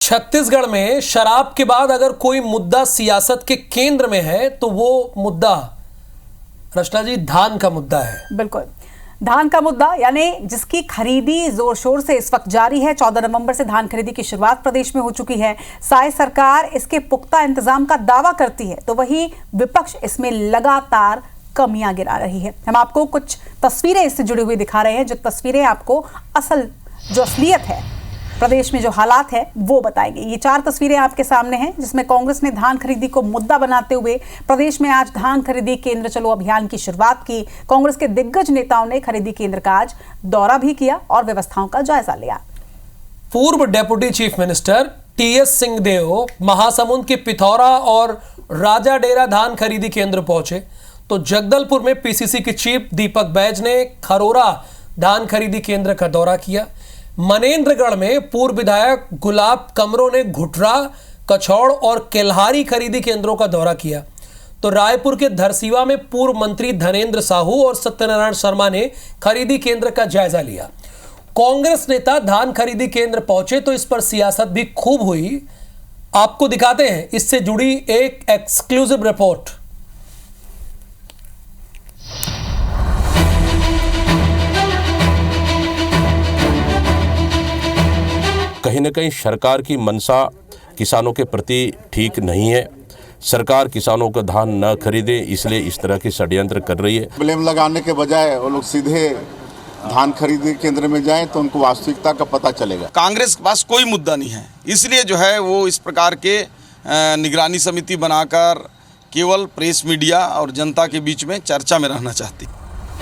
छत्तीसगढ़ में शराब के बाद अगर कोई मुद्दा सियासत के केंद्र में है तो वो मुद्दा रचना जी धान का मुद्दा है। बिल्कुल, धान का मुद्दा यानी जिसकी खरीदी जोर शोर से इस वक्त जारी है। 14 नवंबर से धान खरीदी की शुरुआत प्रदेश में हो चुकी है। साय सरकार इसके पुख्ता इंतजाम का दावा करती है तो वही विपक्ष इसमें लगातार कमियां गिरा रही है। हम आपको कुछ तस्वीरें इससे जुड़ी हुई दिखा रहे हैं, जो तस्वीरें आपको जो असलियत है प्रदेश में, जो हालात है वो बताएंगे। ये 4 तस्वीरें आपके सामने हैं जिसमें कांग्रेस ने धान खरीदी को मुद्दा बनाते हुए प्रदेश में आज धान खरीदी केंद्र चलो अभियान की शुरुआत की। कांग्रेस के दिग्गज नेताओं ने खरीदी केंद्र का आज दौरा भी किया और व्यवस्थाओं का जायजा लिया। पूर्व deputy chief minister TS Singhdeo Mahasamund के पिथौरा और राजाडेरा धान खरीदी केंद्र पहुंचे तो जगदलपुर में पीसीसी के चीफ दीपक बैज ने खरोरा धान खरीदी केंद्र का दौरा किया। मनेन्द्रगढ़ में पूर्व विधायक गुलाब कमरों ने घुटरा, कछौड़ और केल्हारी खरीदी केंद्रों का दौरा किया तो रायपुर के धरसीवा में पूर्व मंत्री धनेन्द्र साहू और सत्यनारायण शर्मा ने खरीदी केंद्र का जायजा लिया। कांग्रेस नेता धान खरीदी केंद्र पहुंचे तो इस पर सियासत भी खूब हुई। आपको दिखाते हैं इससे जुड़ी एक एक्सक्लूसिव रिपोर्ट। कहीं न कहीं सरकार की मंशा किसानों के प्रति ठीक नहीं है। सरकार किसानों का धान न खरीदे इसलिए इस तरह के षड्यंत्र कर रही है। ब्लेम लगाने के बजाय वो लोग सीधे धान खरीदी केंद्र में जाएं तो उनको वास्तविकता का पता चलेगा। कांग्रेस के पास कोई मुद्दा नहीं है, इसलिए जो है वो इस प्रकार के निगरानी समिति बनाकर केवल प्रेस मीडिया और जनता के बीच में चर्चा में रहना चाहती।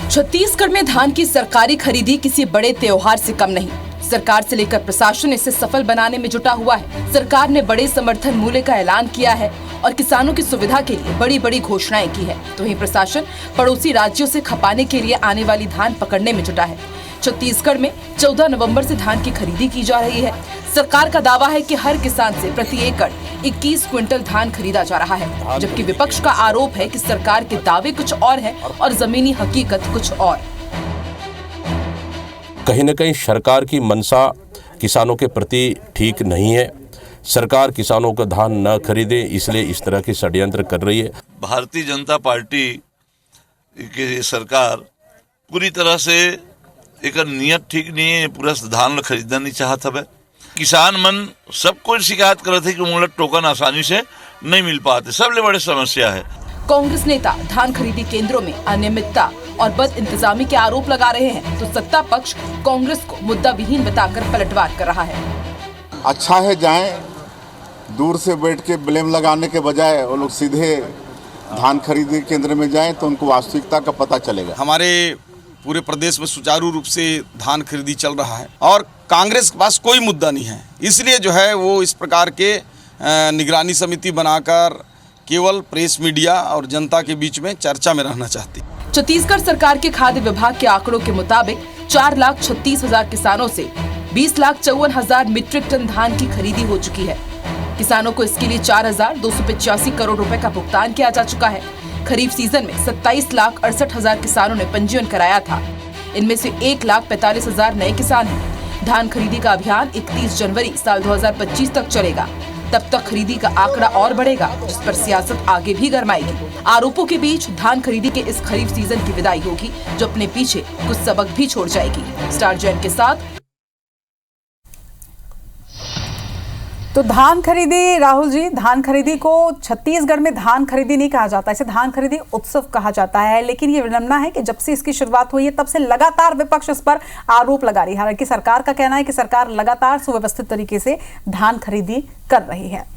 छत्तीसगढ़ में धान की सरकारी खरीदी किसी बड़े त्योहार से कम नहीं। सरकार से लेकर प्रशासन इसे सफल बनाने में जुटा हुआ है। सरकार ने बड़े समर्थन मूल्य का ऐलान किया है और किसानों की सुविधा के लिए बड़ी बड़ी घोषणाएं की है। तो वहीं प्रशासन पड़ोसी राज्यों से खपाने के लिए आने वाली धान पकड़ने में जुटा है। छत्तीसगढ़ में 14 नवंबर से धान की खरीदी की जा रही है। सरकार का दावा है कि हर किसान से प्रति एकड़ 21 क्विंटल धान खरीदा जा रहा है, जबकि विपक्ष का आरोप है कि सरकार के दावे कुछ और है और जमीनी हकीकत कुछ और। कहीं न कहीं सरकार की मंशा किसानों के प्रति ठीक नहीं है। सरकार किसानों का धान न खरीदे इसलिए इस तरह के षड्यंत्र कर रही है। भारतीय जनता पार्टी की सरकार पूरी तरह से एक नियत ठीक नहीं है। पूरा धान खरीदना नहीं चाहता है। किसान मन सब कोई शिकायत कर रहे थे कि उन टोकन आसानी से नहीं मिल पाते। सबसे बड़ी समस्या है। कांग्रेस नेता धान खरीदी केंद्रों में अनियमितता और बद इंतजामी के आरोप लगा रहे हैं तो सत्ता पक्ष कांग्रेस को मुद्दा विहीन बताकर पलटवार कर रहा है। अच्छा है जाएं, दूर से बैठ के ब्लेम लगाने के बजाय वो लोग सीधे धान खरीदी केंद्र में जाएं तो उनको वास्तविकता का पता चलेगा। हमारे पूरे प्रदेश में सुचारू रूप से धान खरीदी चल रहा है और कांग्रेस के पास कोई मुद्दा नहीं है, इसलिए जो है वो इस प्रकार के निगरानी समिति बनाकर केवल प्रेस मीडिया और जनता के बीच में चर्चा में रहना चाहती। छत्तीसगढ़ सरकार के खाद्य विभाग के आंकड़ों के मुताबिक 4,36,000 किसानों से 20,54,000 मीट्रिक टन धान की खरीदी हो चुकी है। किसानों को इसके लिए 4,285 करोड़ रुपए का भुगतान किया जा चुका है। खरीफ सीजन में 27,68,000 किसानों ने पंजीयन कराया था। इनमें से 1,45,000 नए किसान हैं। धान खरीदी का अभियान 31 जनवरी साल 2025 तक चलेगा। तब तक खरीदी का आंकड़ा और बढ़ेगा, जिस पर सियासत आगे भी गरमाएगी। आरोपों के बीच धान खरीदी के इस खरीफ सीजन की विदाई होगी, जो अपने पीछे कुछ सबक भी छोड़ जाएगी। स्टार जैन के साथ तो धान खरीदी, राहुल जी, धान खरीदी को छत्तीसगढ़ में धान खरीदी नहीं कहा जाता, इसे धान खरीदी उत्सव कहा जाता है। लेकिन ये विडंबना है कि जब से इसकी शुरुआत हुई है तब से लगातार विपक्ष इस पर आरोप लगा रही है। हालांकि सरकार का कहना है कि सरकार लगातार सुव्यवस्थित तरीके से धान खरीदी कर रही है।